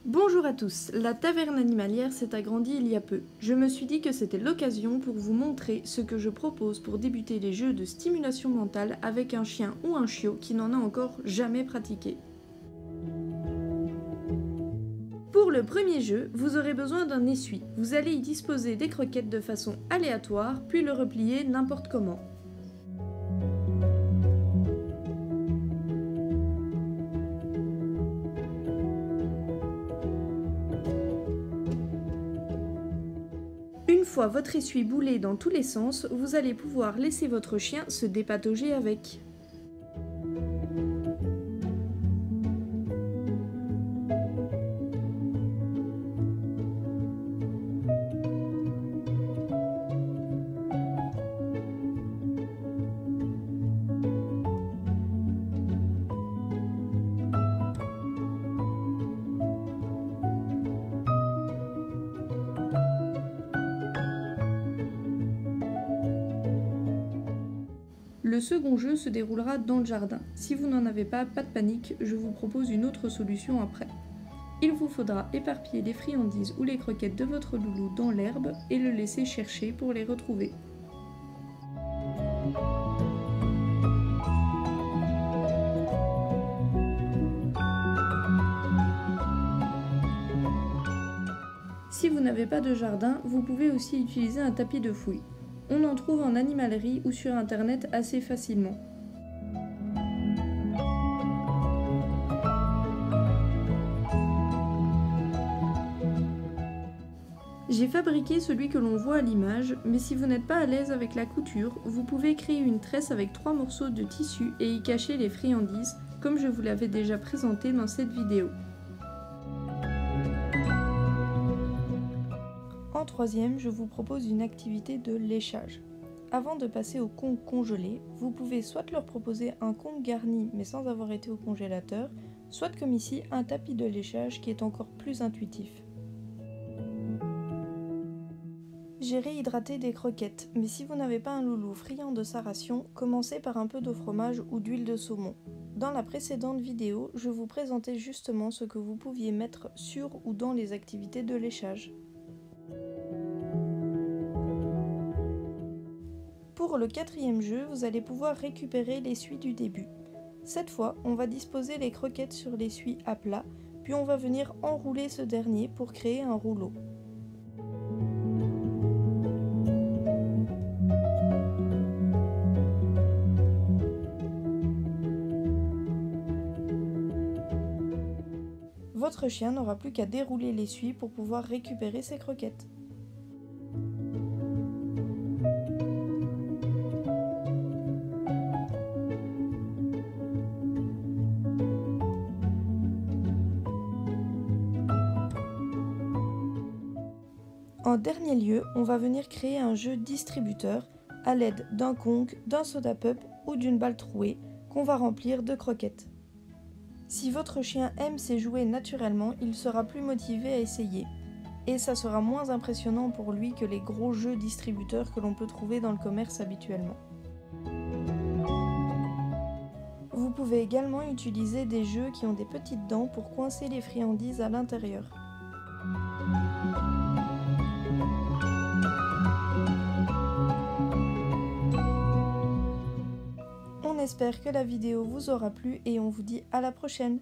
Bonjour à tous, la taverne animalière s'est agrandie il y a peu. Je me suis dit que c'était l'occasion pour vous montrer ce que je propose pour débuter les jeux de stimulation mentale avec un chien ou un chiot qui n'en a encore jamais pratiqué. Pour le premier jeu, vous aurez besoin d'un essuie. Vous allez y disposer des croquettes de façon aléatoire, puis le replier n'importe comment. Une fois votre essuie boulé dans tous les sens, vous allez pouvoir laisser votre chien se dépatauger avec. Le second jeu se déroulera dans le jardin. Si vous n'en avez pas de panique, je vous propose une autre solution après. Il vous faudra éparpiller les friandises ou les croquettes de votre loulou dans l'herbe et le laisser chercher pour les retrouver. Si vous n'avez pas de jardin, vous pouvez aussi utiliser un tapis de fouille. On en trouve en animalerie ou sur internet assez facilement. J'ai fabriqué celui que l'on voit à l'image, mais si vous n'êtes pas à l'aise avec la couture, vous pouvez créer une tresse avec 3 morceaux de tissu et y cacher les friandises, comme je vous l'avais déjà présenté dans cette vidéo. En troisième, je vous propose une activité de léchage. Avant de passer au congue congelé, vous pouvez soit leur proposer un congue garni mais sans avoir été au congélateur, soit comme ici un tapis de léchage qui est encore plus intuitif. J'ai réhydraté des croquettes, mais si vous n'avez pas un loulou friand de sa ration, commencez par un peu de fromage ou d'huile de saumon. Dans la précédente vidéo, je vous présentais justement ce que vous pouviez mettre sur ou dans les activités de léchage. Pour le quatrième jeu, vous allez pouvoir récupérer l'essuie du début. Cette fois, on va disposer les croquettes sur l'essuie à plat, puis on va venir enrouler ce dernier pour créer un rouleau. Votre chien n'aura plus qu'à dérouler l'essuie pour pouvoir récupérer ses croquettes. En dernier lieu, on va venir créer un jeu distributeur à l'aide d'un congue, d'un soda pup ou d'une balle trouée qu'on va remplir de croquettes. Si votre chien aime ces jouets naturellement, il sera plus motivé à essayer. Et ça sera moins impressionnant pour lui que les gros jeux distributeurs que l'on peut trouver dans le commerce habituellement. Vous pouvez également utiliser des jeux qui ont des petites dents pour coincer les friandises à l'intérieur. On espère que la vidéo vous aura plu et on vous dit à la prochaine.